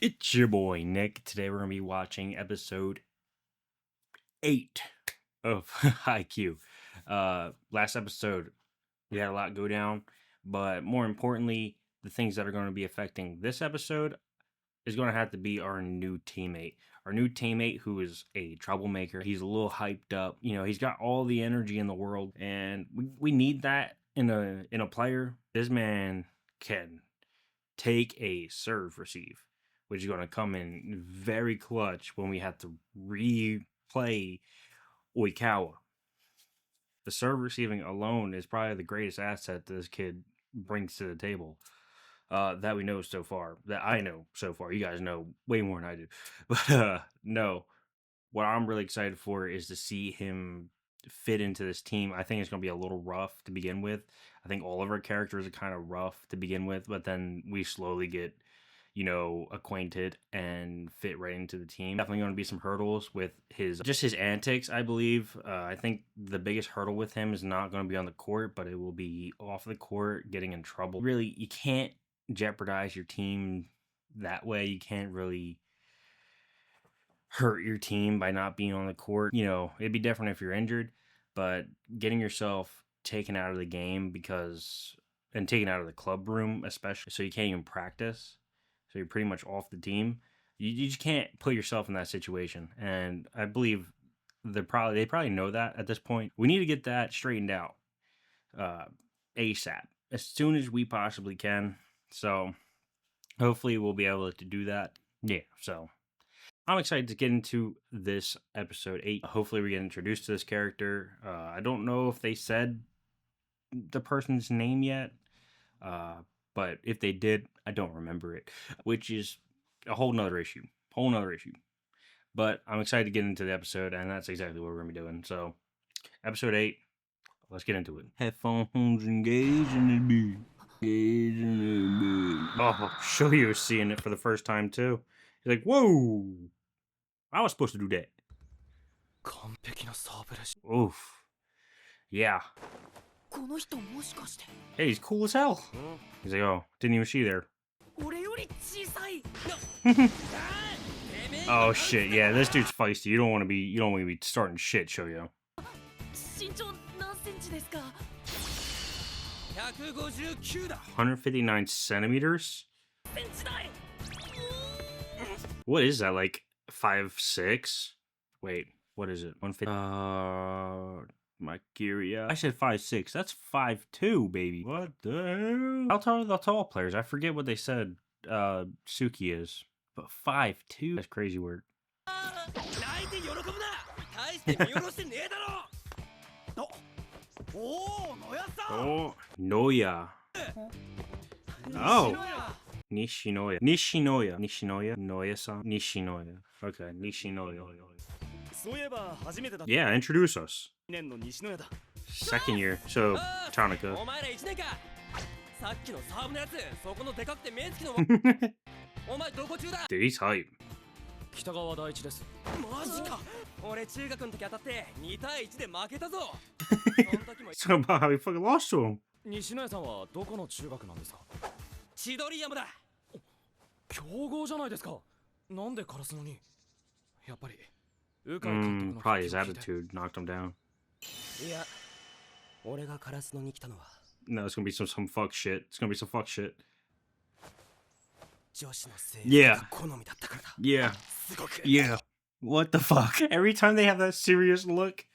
It's your boy Nick. Today we're gonna be watching episode 8 of Haikkyu. Last episode we had a lot go down, but more importantly, the things that are going to be affecting this episode is going to have to be our new teammate. Our new teammate who is a troublemaker. He's a little hyped up. You know, he's got all the energy in the world, and we need that in a player. This man can take a serve receive, which is going to come in very clutch when we have to replay Oikawa. The serve receiving alone is probably the greatest asset this kid brings to the table that we know so far, that I know so far. You guys know way more than I do. But no, what I'm really excited for is to see him fit into this team. I think it's going to be a little rough to begin with. I think all of our characters are kind of rough to begin with, but then we slowly get, acquainted and fit right into the team. Definitely going to be some hurdles with his antics, I believe. I think the biggest hurdle with him is not going to be on the court, but it will be off the court, getting in trouble. Really, you can't jeopardize your team that way. You can't really hurt your team by not being on the court. You know, it'd be different if you're injured, but getting yourself taken out of the game and taken out of the club room, especially, so you can't even practice. So you're pretty much off the team. You just can't put yourself in that situation. And I believe they probably know that at this point. We need to get that straightened out ASAP, as soon as we possibly can. So hopefully we'll be able to do that. Yeah, so I'm excited to get into this episode 8. Hopefully we get introduced to this character. I don't know if they said the person's name yet, but if they did, I don't remember it, which is a whole nother issue. But I'm excited to get into the episode, and that's exactly what we're going to be doing. So, episode 8, let's get into it. Headphones engaged in the beat. Oh, Shoya was seeing it for the first time, too. He's like, whoa! I was supposed to do that. Oof. Yeah. Hey, he's cool as hell. He's like, oh, didn't even see there. Oh shit, yeah, this dude's feisty. You don't want to be starting shit, Shoya. 159 centimeters? What is that, like 5'6"? Wait, what is it? 150. My Kyria. I said 5'6". That's 5'2", baby. What the hell? How tall are the tall players? I forget what they said Suki is. But 5'2"? That's crazy work. Oh, Noya. Oh. Nishinoya. Noya-san. Nishinoya. Okay, Nishinoya. Yeah, introduce us. Second year, so Tanaka. Dude, he's hype. It's about how he fucking lost to him. 西野屋さんはどこの中学なんですか？千鳥山だ。強豪じゃないですか。なんでカラスのに？やっぱり。Probably his attitude knocked him down. いや、俺がカラスのに来たのは。No, it's gonna be some fuck shit. It's gonna be some fuck shit. 女子の制服が Yeah. 好みだったからだ。 Yeah. すごく。 Yeah. What the fuck? Every time they have that serious look.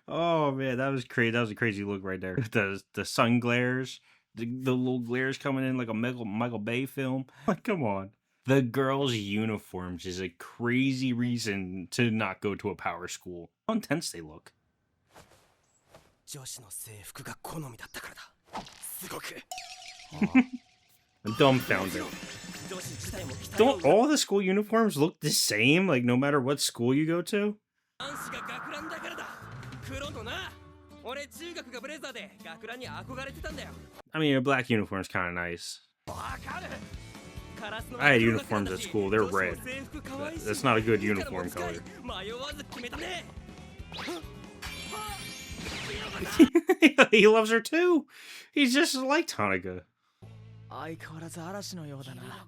Oh man, that was crazy. That was a crazy look right there. The sun glares, the little glares coming in like a Michael Bay film. Like, come on. The girls' uniforms is a crazy reason to not go to a power school. How intense they look. 女子の制服が好みだったからだ。すごく。 I'm dumbfounded. Don't all the school uniforms look the same? Like, no matter what school you go to? I mean, a black uniform is kind of nice. I had uniforms at school. They're red. That's not a good uniform color. He loves her too. He's just like Tanaka. 相変わらず嵐のようだな。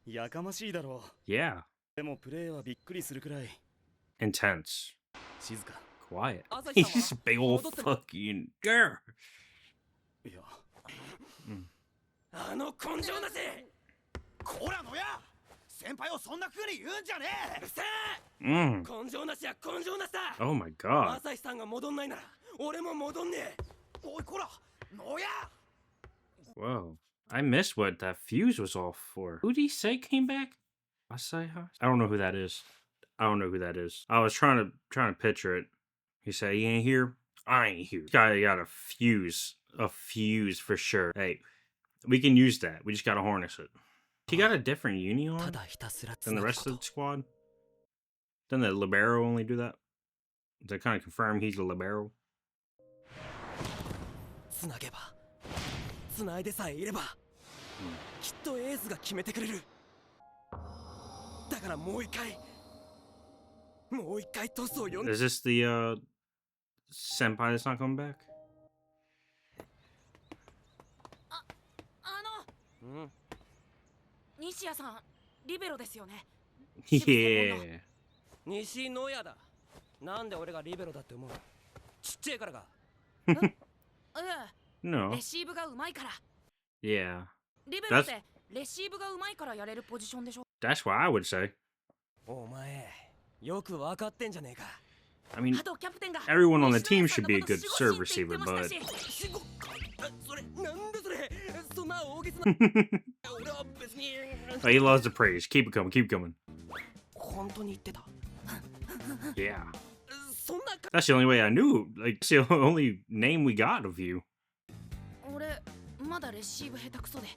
やかましいだろう。 Yeah. でもプレイはびっくりするくらい Intense. 静か。 Quiet. 朝 He's 日 just さ a ん big は old 戻っても fucking girl. いや、 あの根性なし。こらのや、先輩をそんな風に言うんじゃねえ。うるせ Mm. え。根性なしや根性なしだ。 Oh my god. 朝日さんが戻んないなら俺も戻んねえ。おいこら、のや。 Whoa. I missed what that fuse was off for. Who did he say came back? Asai House? I don't know who that is. I don't know who that is. I was trying to picture it. He said he ain't here. I ain't here. Guy got a fuse for sure. Hey, we can use that. We just gotta harness it. He got a different uni た on だひたすらつ than な the ぐ rest こ of と the。squad. Doesn't the Libero only do that? Does that kind of confirm he's a Libero? つなげば、つないでさえいれば、きっとエースが決めてくれる。だからもう一回トスを呼んで。 Is this the senpai that's not coming back? うん。西谷さん、リベロですよね。 Yeah. 西野屋だ。なんで俺がリベロだって思う？ちっちゃいからか。え No. レシーブがうまいから。 Yeah. リベロってレシーブがうまいからやれるポジションでしょ。 That's what I would say. お前、よくわかってんじゃねえか。 I mean, あとキャプテンが everyone on the 西野 team 屋さ should んの be a こと good 守護 serve 神って言 receiver, ってま but したし。しごそれ、なんだそれ。そんな大げさな。俺は別に。 oh, he loves the praise. Keep it coming. Keep it coming. 本当に言ってた。 Yeah. そんな。 That's the only way I knew. Like, it's the only name we got of you. 俺まだレシーブ下手くそで、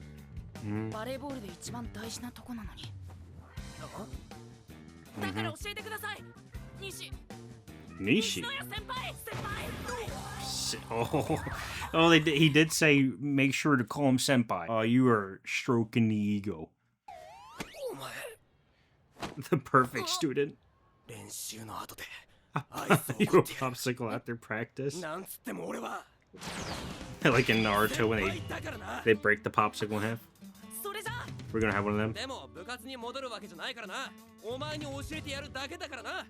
Mm. バレーボールで一番大事なとこなのに。だから教えてください。西 Nishi. 野屋先輩。 Oh, he did say make sure to call him senpai. Oh, you are stroking the ego. お前、 The perfect student. 練習の後で。 You a popsicle after practice. なんつっても俺は。 Like in Naruto when だからな。 they break the popsicle in half. それじゃあ We're gonna have one of them. でも部活に戻るわけじゃないからな。お前に教えてやるだけだからな。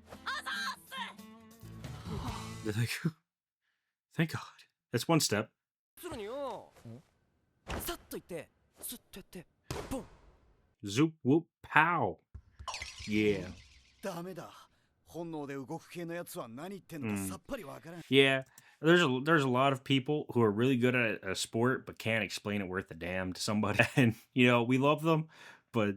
They're like, thank God. That's one step. するによ。さっと言って、スッとやって、ポン。 Zoop whoop pow. Yeah. ダメだ。本能で動く系のやつは何言ってんのかさっぱりわからん。 Yeah. There's a lot of people who are really good at a sport but can't explain it worth a damn to somebody. And we love them, but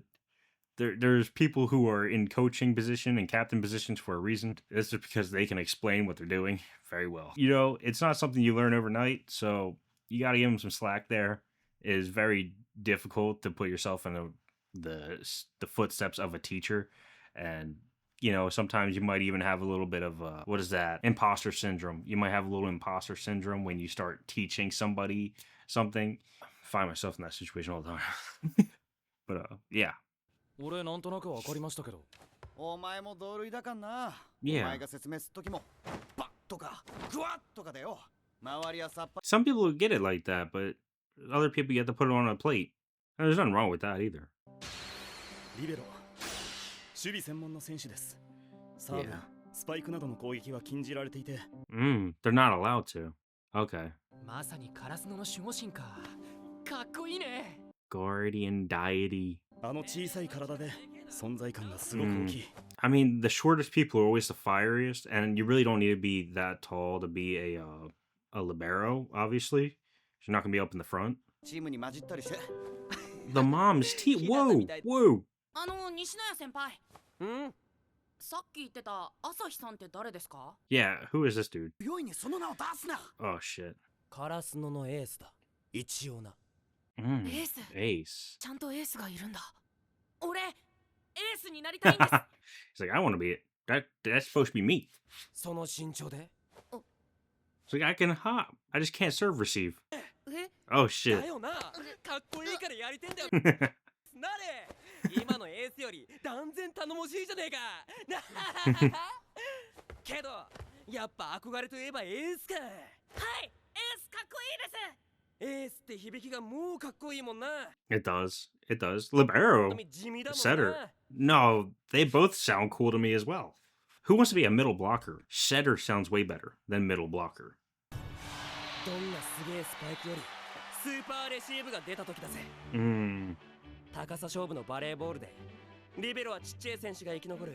there's people who are in coaching position and captain positions for a reason. It's just because they can explain what they're doing very well. It's not something you learn overnight, so you got to give them some slack there. It is very difficult to put yourself in the footsteps of a teacher, and sometimes you might even have a little bit of what is that? Imposter syndrome. You might have a little imposter syndrome when you start teaching somebody something. I find myself in that situation all the time. But yeah. 俺なんとなくわかりましたけど。お前も同類だかんな。 Yeah. お前が説明するときもバッとかグワッとかだよ。周りはさっぱり。 Some people get it like that, but other people get to put it on a plate. And there's nothing wrong with that either. リベロ、守備専門の選手です。サーブ、 Yeah. スパイクなどの攻撃は禁じられていて。 They're not allowed to. Okay. まさにカラスノの守護神か。かっこいいね。 Guardian deity. あの小さい体で存在感がすごく大きい。 I mean, the shortest people are always the fieriest, and you really don't need to be that tall to be a libero, obviously. You're not going to be up in the front. チームに混じったりして。 The mom's team. Whoa, whoa. 西野屋先輩。うん。さっき言ってた朝日さんって誰ですか？ Yeah, who is this dude? 病院にその名を出すな。 Oh, shit. カラスノのエースだ。一応な。エース。 Ace. ちゃんとエースがいるんだ。俺、エースになりたいんです。 He's like, I want to be it. That's supposed to be me. その身長で。 It's like, I can hop. I just can't serve receive. え Oh, だ shit. よな。かっこいいからやりてんだよ。なれ。今のエースより断然頼もしいじゃねえか。けど、やっぱ憧れといえばエースか。はい、エースかっこいいです。エースって響きがもうかっこいいもんな。 It does. It does. Libero, 地味だもん setter. な。 No, they both sound cool to me as well. Who wants to be a middle blocker? Setter sounds way better than middle blocker. どんなすげえスパイクよりスーパーレシーブが出た時だぜ。 Mm. 高さ勝負のバレーボールでリベロはちっちゃい選手が生き残る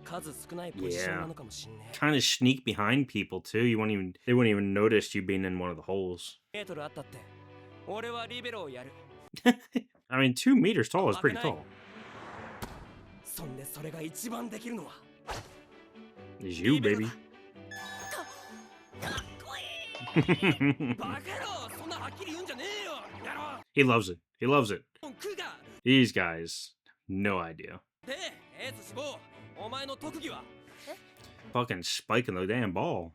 数少ないポジションなのかもしんねえ。 Kind of sneak behind people too. They wouldn't even notice you being in one of the holes. メートルあったって俺はリベロをやる。 I mean, 2 meters tall is pretty tall. そんでそれが一番できるのは It's you, baby. バカ野郎、そんなはっきり言うんじゃねえよ。やろ He loves it. He loves it. う。クが These guys, no idea. で、エース志望、お前の特技は Fucking spiking the damn ball.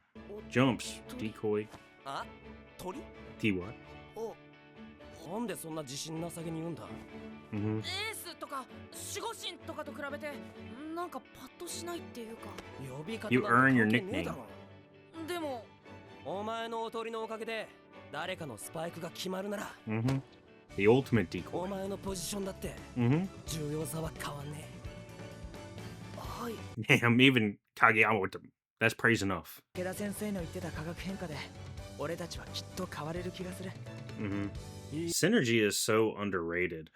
Jumps, decoy. あ、鳥 T what? お、なんでそんな自信なさげに言うんだ。 Mm-hmm. エースとか守護神とかと比べてなんかパッとしないっていうか。呼び方 You なんて earn your 関係ねえだ nickname. ろ。でもお前のおとりのおかげで誰かのスパイクが決まるなら Mm-hmm. The ultimate お decoy. 前のポジションだって Mm-hmm. 重要さは変わんねはい。 Damn, even Kageyama with them. That's praise enough. 池田先生の言ってた化学変化で俺たちはきっと変われる気がする。 Mm-hmm. Synergy is so underrated.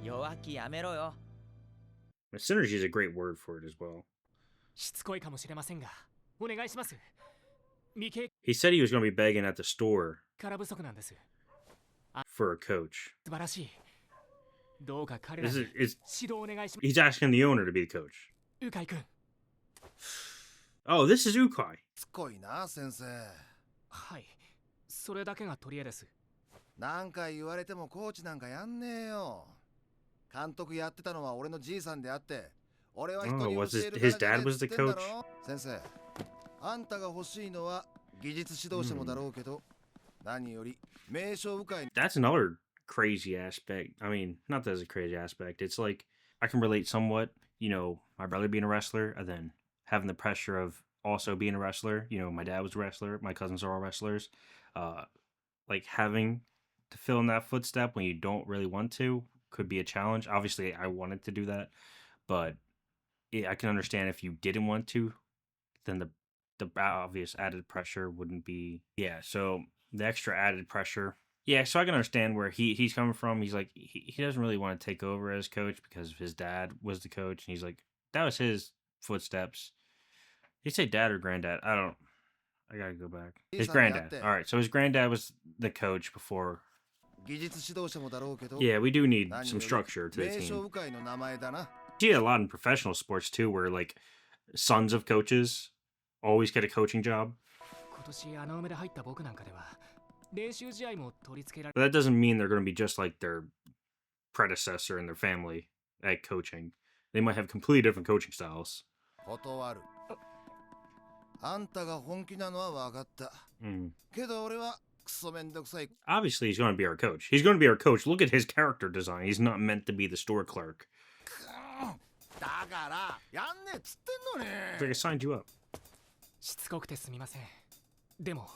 弱気やめろよ。 Synergy is a great word for it as well. しつこいかもしれませんがお願いします。未経 He said he was going to be begging at the store から不足なんです。 for a coach. 素晴らしい。どうか彼ら This に is 指導お願いしま he's asking the owner to be the coach. す。鵜飼君。 Oh, this is Ukai. すごいな先生。はい。それだけが取り柄です。何回言われてもコーチなんかやんねえよ。監督やってたのは俺のじいさんであって、俺は人に Oh, was 教える his だ dad け was で the ってんだ coach? ろ。先生、あんたが欲しいのは技術指導者もだろうけど、何より名称部会 That's another crazy aspect. I mean, not that it's a crazy aspect. It's like I can relate somewhat, my brother being a wrestler and then having the pressure of also being a wrestler. My dad was a wrestler, my cousins are all wrestlers. Like having to fill in that footstep when you don't really want to could be a challenge. Obviously, I wanted to do that, but I can understand if you didn't want to, then the obvious added pressure wouldn't be. Yeah, so the extra added pressure. Yeah, so I can understand where he's coming from. He's like he doesn't really want to take over as coach because his dad was the coach, and he's like that was his footsteps. Did he say dad or granddad? I gotta go back. His granddad. All right, so his granddad was the coach before. 技術指導者もだろうけど、 Yeah, we do need 何 some より structure to the 名称 team. 部会の名前だな。 You see it a lot in professional sports too, where like sons of coaches always get a coaching job. 今年穴埋めで入った僕なんかでは練習試合も取り付けられ But that doesn't mean they're going to be just like their predecessor in their family at coaching. They might have completely different coaching styles. 断る。あんたが本気なのは分かった。 Mm. けど俺はクソめんどくさい。 Obviously, he's going to be our coach. He's going to be our coach. Look at his character design. He's not meant to be the store clerk. だからやんねえっつってんのに。 It's like I signed you up. しつこくてすみません。でも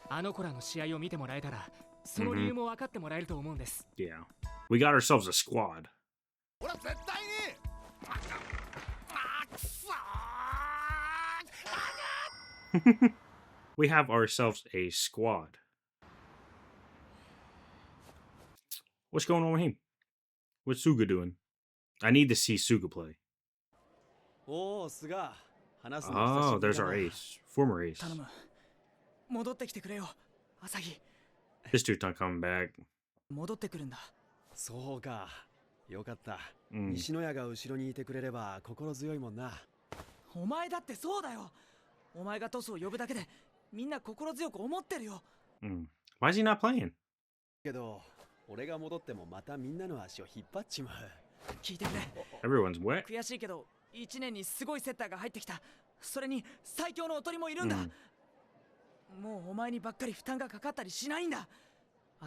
あの子らの試合を見てもらえたらその理由も分かってもらえると思うんです。 Yeah. We got ourselves a squad. 俺は絶対に。くそー。 We have ourselves a squad. What's going on with him? What's Suga doing? I need to see Suga play. おお、菅。話すの Oh, 久しぶり there's だ our な。 ace. Former ace. 頼む。戻ってきてくれよ、朝日。 This dude's not coming back. 戻ってくるんだ。そうか。よかった。うん西野屋が後ろにいてくれれば心強いもんな。お前だってそうだよ。お前がトスを呼ぶだけでみんな心強く思ってるよ。Mm. Why is he not playing? けど、俺が戻ってもまたみんなの足を引っ張っちまう。聞いてくれ。 Everyone's wet. 悔しいけど1年にすごいセッターが入ってきた。それに最強のおとりもいるんだ。もうお前にばっかり負担がかかったりしないんだ。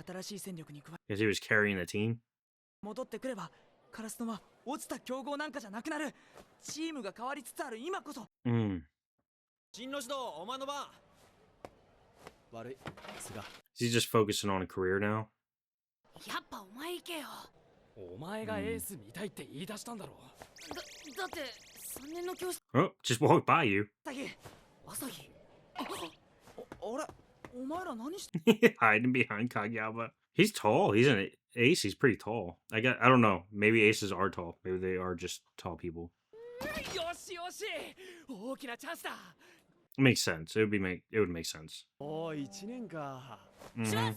新しい戦力に加え Because he was carrying the team. 戻ってくればカラスノは落ちた強豪なんかじゃなくなる。チームが変わりつつある今こそ。 Mm. 進路指導お前の番。悪い。すが。 Is he just focusing on a career now? やっぱお前行けよ。お前がエース見たいって言い出したんだろ。だって3年の教室 Oh, just walked by you. 朝日。あれお前ら何して Hiding behind Kageyama. He's tall. He's an ace. He's pretty tall. I don't know. Maybe aces are tall. Maybe they are just tall people. よしよし、大きなチャンスだ。It makes sense. It would make sense. おー、1年か。 Mhm.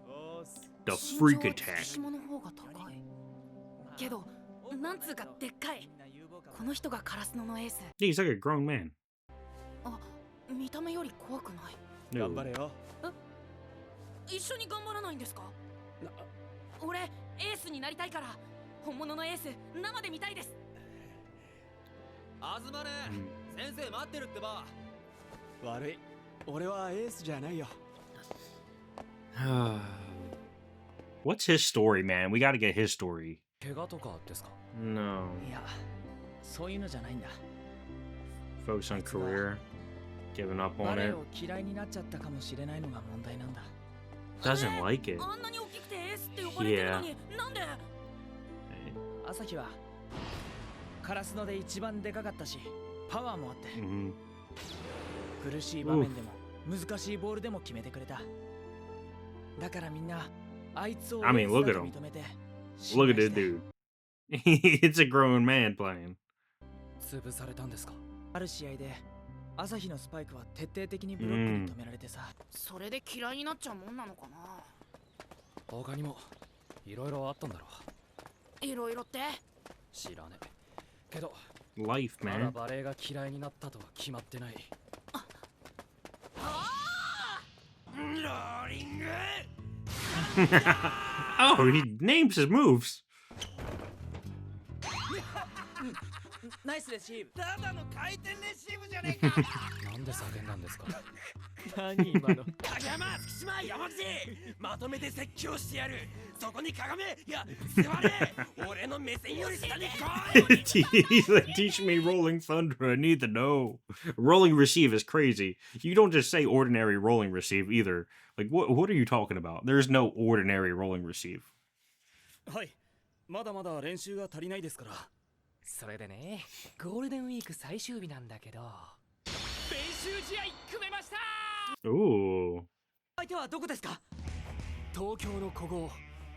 おーす。 The 身 freak 長は attack. 月島の方が高い。けどなんつうかでっかい。この人がカラスノのエース。 Yeah, he's like a grown man. あ、見た目より怖くない。頑張れよ。一緒に頑張らないんですか？俺エースになりたいから本物のエース生で見たいです。あずまね、先生待ってるってば。悪い。俺はエースじゃないよ。What's his story, man? We got to get his story. 怪我とかですか？ No. いやそういうのじゃないんだ。 Focus on career. Giving up バ on レエ it. を嫌いになっちゃったかもしれないのが問題なんだ。 Doesn't like it. あんなに大きくてエースって呼ばれてるのに、なんで？朝日はカラスノで一番でかかったしパワーもあって、 Mhm. 苦しい場面でも難しいボールでも決めてくれた。だからみんなあいつをエ I mean, ース look だ at と him. 認めて Look at 信頼 this して dude. It's a grown man playing. 潰されたんですか？ある試合で朝日のスパイクは徹底的にブロックに止められてさ、それで嫌いになっちゃうもんなのかな。他にもいろいろあったんだろう。いろいろって？知らねえ。けど Life, まだ man. バレエが嫌いになったとは決まってない。ローリング。 Oh, he names his moves. ナイスレシーブ。ただの回転レシーブじゃねえか。なんで叫んだんですか？何今の影山、月島、山口、まとめて説教してやる。そこにかがめ、いや、座れ。俺の目線より下に来い。 He's like, teach me rolling thunder. I need to know. Rolling receive is crazy. You don't just say ordinary rolling receive either. Like, what are you talking about? There's no ordinary rolling receive. はい、まだまだ練習が足りないですから。それでね、ゴールデンウィーク最終日なんだけど、練習試合組めました。 Ooh. 相手はどこですか？東京の古豪、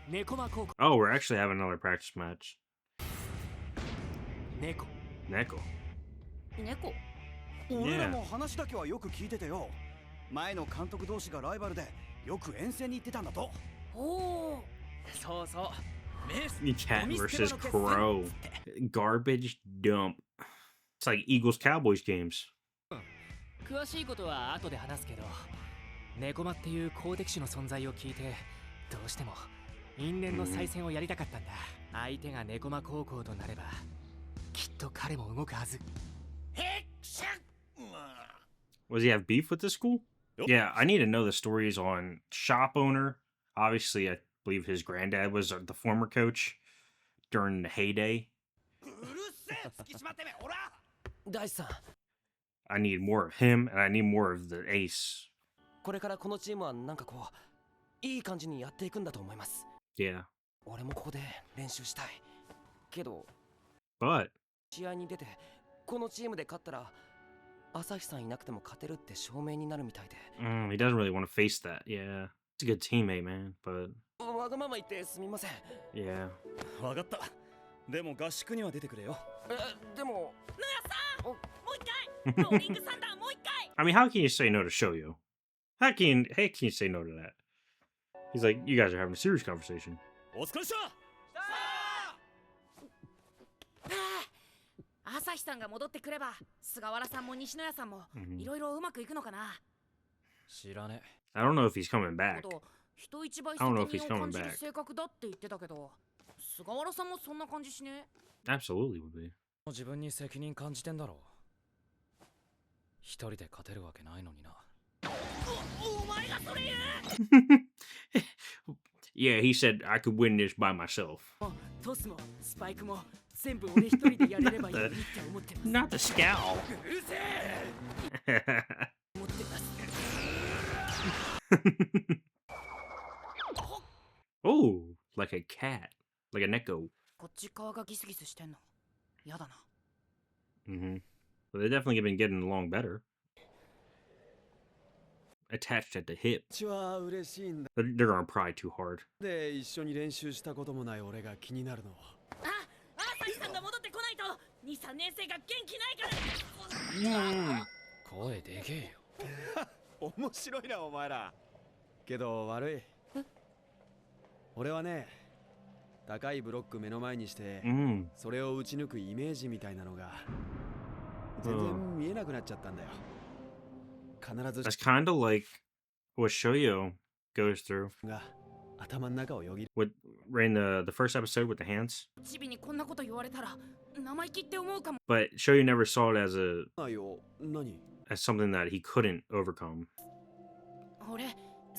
猫間高校。 Oh, we're actually having another practice match. 猫。 Neko. 猫？俺らも話だけはよく聞いててよ。前の監督同士がライバルでよく遠征に行ってたんだと。おお。そうそう。 Cat versus Crow. Garbage dump. It's like Eagles Cowboys games. 詳しいことは後で話すけど、猫間っていう公的種の存在を聞いて、どうしても因縁の再戦をやりたかったんだ。相手が猫間高校となれば、きっと彼も動くはず。 Was he have beef with the school? Yeah, I need to know the stories on shop owner. Obviously, I believe his granddad was the former coach during the heyday. うるせえ、月島てめえ、ほら。大地さん、 I need more of him, and I need more of the ace. これからこのチームはなんかこう、いい感じにやっていくんだと思います。 Yeah, 俺もここで練習したい。けど、 but 試合に出て、このチームで勝ったら、朝日さんいなくても勝てるって証明になるみたいで。 he doesn't really want to face that. Yeah, he's a good teammate, man. But わがまま言ってすみません。 yeah, わかった。でも合宿には出てくれよ。でも、もう一回ローリングサンダーもう一回。 I mean, how can you say no to Shoyo? How can you say no to that? He's like, you guys are having a serious conversation. お疲れっした。朝日さんが戻ってくれば菅原さんも西野屋さんもいろいろうまくいくのかな。知らね I don't know if he's coming あ back. と人一倍 I don't know if 責 he's 任を coming 感じる back. 性格だって言ってたけど、菅原さんもそんな感じしね。 Absolutely would be. え。自分に責任感じてんだろう。一人で勝てるわけないのにな。お前がそれ言う。 Yeah, he said I could win this by myself. トスもスパイクも全部俺一人でやれればいいって思ってます。 Not the scowl. うるせえ。思ってます。Oh, like a cat, like a neko. こっち側がギスギスしてんのやだな Mm-hmm. But they definitely been getting along better. Attached at the hip. ちは嬉しいんだ They're gonna pry too hard. で一緒に練習したこともない俺が気になるのあ朝日さんが戻ってこないと2、3年生が元気ないから声でけえよ。面白いなお前らけど悪い俺はね高いブロック目の前にして Mm. それを打ち抜くイメージみたいなのが全然見えなくなっちゃったんだよ必ず That's kind of like what Shoyo goes through が頭の中をよぎる with in the first episode with the hands. チビにこんなこと言われたら生意気って思うかも But Shoyo never saw it asよ何 something that he couldn't overcome. 俺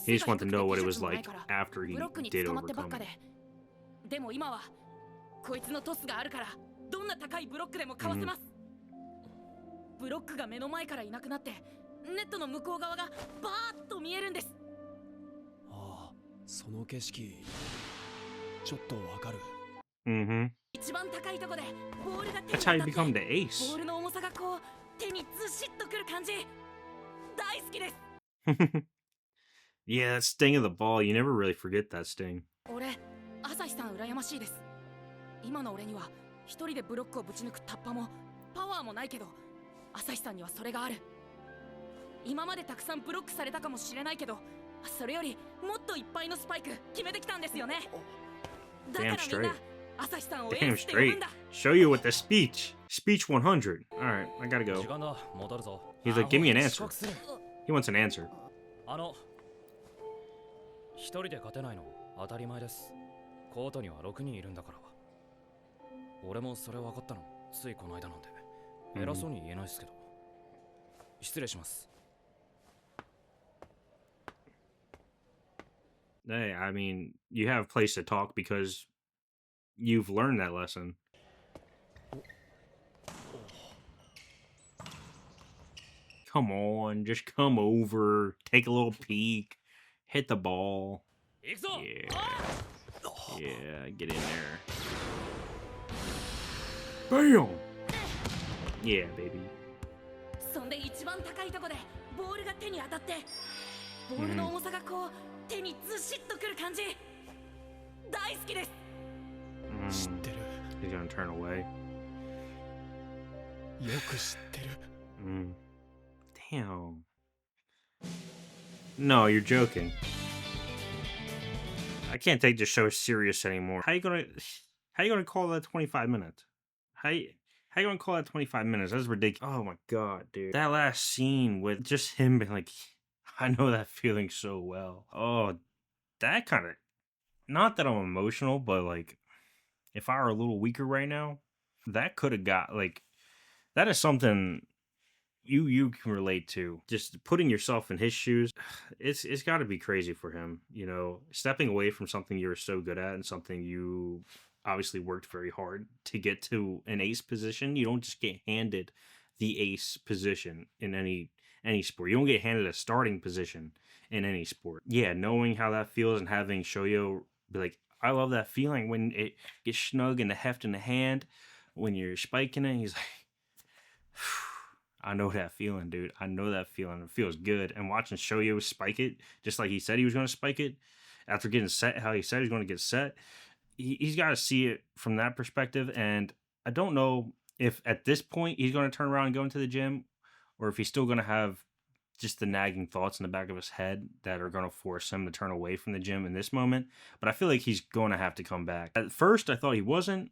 He just wanted to know what it was 背が低くて技術もない like から after he ブロックに did 捕まってばっ overcome か it. ででも今はこいつのトスがあるからどんな高いブロックでもかわせます、ブロックが目の前からいなくなってネットの向こう側がバーッと見えるんです。ああその景色ちょっとわかる Mm-hmm. 一番高いとこでボールが手に That's 当 how た you って become the ボ ace. ールの重さがこう手にずしっとくる感じ大好きです。 Yeah, that sting of the ball. You never really forget that sting. 俺朝日さん羨ましいです。今の俺には一人でブロックをぶち抜くタッパもパワーもないけど朝日さんにはそれがある。今までたくさんブロックされたかもしれないけどそれよりもっといっぱいのスパイク決めてきたんですよね。だからみん Damn な straight. 朝日さんをエ Damn ースって呼ぶ straight. んだ。 Show you with the speech. Speech 100. All right, I gotta 時 go. 間だ、戻るぞ。 He's like, give me an 遅 answer. 刻する He wants an answer. 一人で勝てないの当たり前です。コートには6人いるんだから。俺もそれ分かったのついこの間なんで偉そうに言えないですけど、失礼します。 Hey, I mean, you have a place to talk because you've learned that lesson. Come on, just come over, take a little peek, hit the ball. 行くぞ。 Yeah. Yeah, get in there. Bam! Yeah, baby. そんで一番高いとこでボールが手に当たってボールの重さがこう手にずしっとくる感じ大好きです。 知っ Mm, てる he's gonna turn away. よく知ってる Mm. Damn. No, you're joking. I can't take this show serious anymore. How you gonna call that 25 minutes? How you gonna call that 25 minutes? That's ridiculous. Oh my god, dude. That last scene with just him being like, I know that feeling so well. Oh, that kind of, not that I'm emotional, but like, if I were a little weaker right now, that could have got like, that is something you can relate to. Just putting yourself in his shoes, it's got to be crazy for him, you know, stepping away from something you're so good at and something you obviously worked very hard to get to an ace position. You don't just get handed the ace position in any sport. You don't get handed a starting position in any sport. Yeah, knowing how that feels and having Shoyo be like, I love that feeling when it gets snug and the heft in the hand when you're spiking it. He's like, I know that feeling, dude. I know that feeling. It feels good. And watching Shoyo spike it, just like he said he was going to spike it, after getting set, how he said he's going to get set, he's got to see it from that perspective. And I don't know if at this point he's going to turn around and go into the gym, or if he's still going to have just the nagging thoughts in the back of his head that are going to force him to turn away from the gym in this moment. But I feel like he's going to have to come back. At first, I thought he wasn't,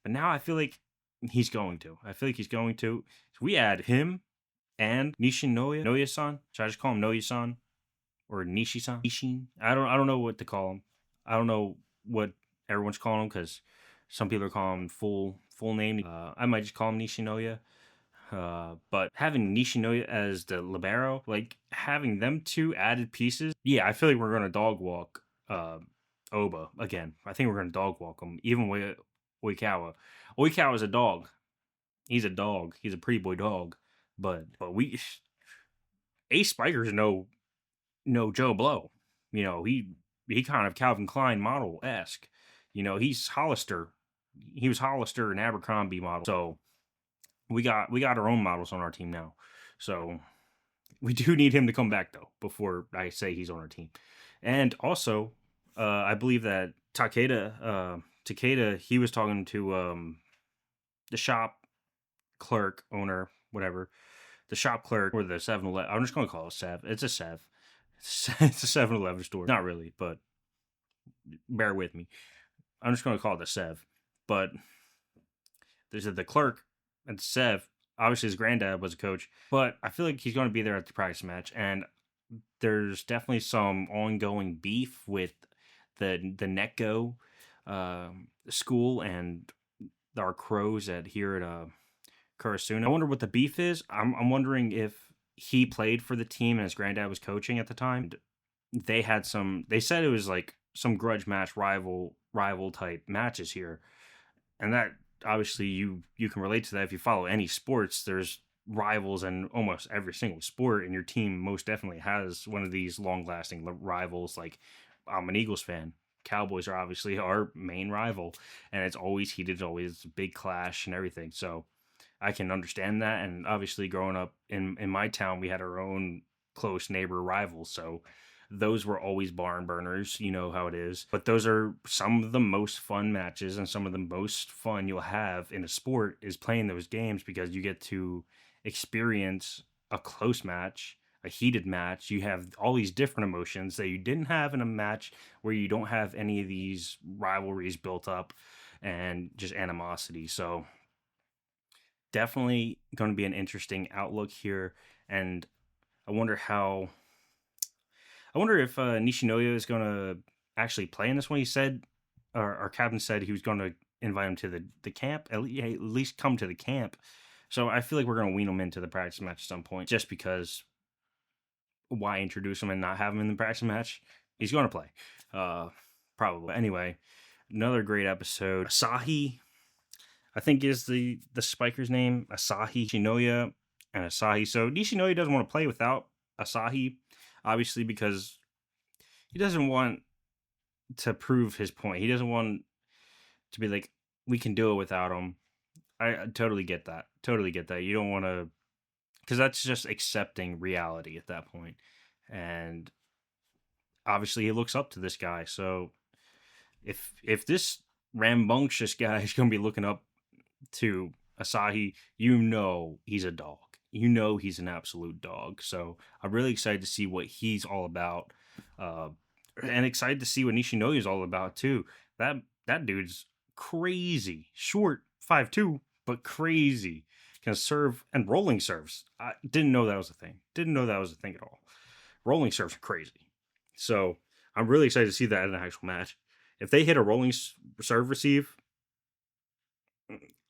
but now I feel like he's going to. I feel like he's going to. So we add him and Nishinoya, Noya-san. Should I just call him Noya-san or Nishi-san? Nishin. I don't know what to call him. I don't know what everyone's calling him because some people are calling him full name. I might just call him Nishinoya. But having Nishinoya as the Libero, like having them two added pieces, yeah, I feel like we're gonna dog walk Oba again. I think we're gonna dog walk him, even with Oikawa. Oikawa's a dog. He's a dog. He's a pretty boy dog. But we Ace Spikers know no Joe Blow. He kind of Calvin Klein model esque. He's Hollister. He was Hollister and Abercrombie model. So we got our own models on our team now. So we do need him to come back though before I say he's on our team. And also, I believe that Takeda, he was talking to the shop clerk owner, whatever, the shop clerk or the 7-Eleven. I'm just gonna call it Sev. It's a Sev. It's a 7-Eleven store. Not really, but bear with me. I'm just gonna call it the Sev. But there's the clerk and Sev. Obviously, his granddad was a coach, but I feel like he's going to be there at the practice match, and there's definitely some ongoing beef with the Netgo school and our crows at here at Kurasuna. I wonder what the beef is. I'm wondering if he played for the team and his granddad was coaching at the time. They had some. They said it was like some grudge match, rival type matches here, and that obviously you can relate to that if you follow any sports. There's rivals in almost every single sport, and your team most definitely has one of these long-lasting rivals. Like, I'm an Eagles fan. Cowboys are obviously our main rival, and it's always heated, always a big clash and everything. So I can understand that. And obviously, growing up in my town, we had our own close neighbor rivals. So those were always barn burners. You know how it is. But those are some of the most fun matches, and some of the most fun you'll have in a sport is playing those games, because you get to experience a close match, a heated match. You have all these different emotions that you didn't have in a match where you don't have any of these rivalries built up and just animosity. So definitely going to be an interesting outlook here. And I wonder if Nishinoya is going to actually play in this one. He said, or our captain said, he was going to invite him to the camp, at least come to the camp. So I feel like we're going to wean him into the practice match at some point, just because why introduce him and not have him in the practice match? He's going to play, probably. Anyway, another great episode. Asahi, I think, is the spiker's name. Asahi, Nishinoya, and Asahi. So Nishinoya doesn't want to play without Asahi, obviously, because he doesn't want to prove his point. He doesn't want to be like, we can do it without him. I totally get that. Totally get that. You don't want to, because that's just accepting reality at that point. And obviously he looks up to this guy. So if this rambunctious guy is going to be looking up to Asahi, he's a dog. He's an absolute dog. So I'm really excited to see what he's all about. And excited to see what Nishinoya is all about too. That dude's crazy. Short, 5'2", but crazy. Can serve and rolling serves. I didn't know that was a thing. At all. Rolling serves are crazy. So I'm really excited to see that in an actual match. If they hit a rolling serve receive,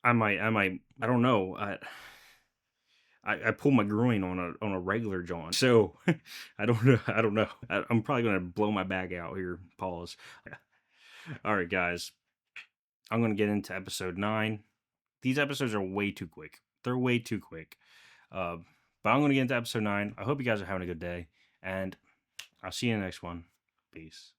I might. I don't know. I pull my groin on a regular John. So I don't know. I'm probably gonna blow my bag out here. Pause. All right, guys. I'm gonna get into episode 9. These episodes are way too quick. They're way too quick. But I'm gonna get into episode 9. I hope you guys are having a good day, and I'll see you in the next one. Peace.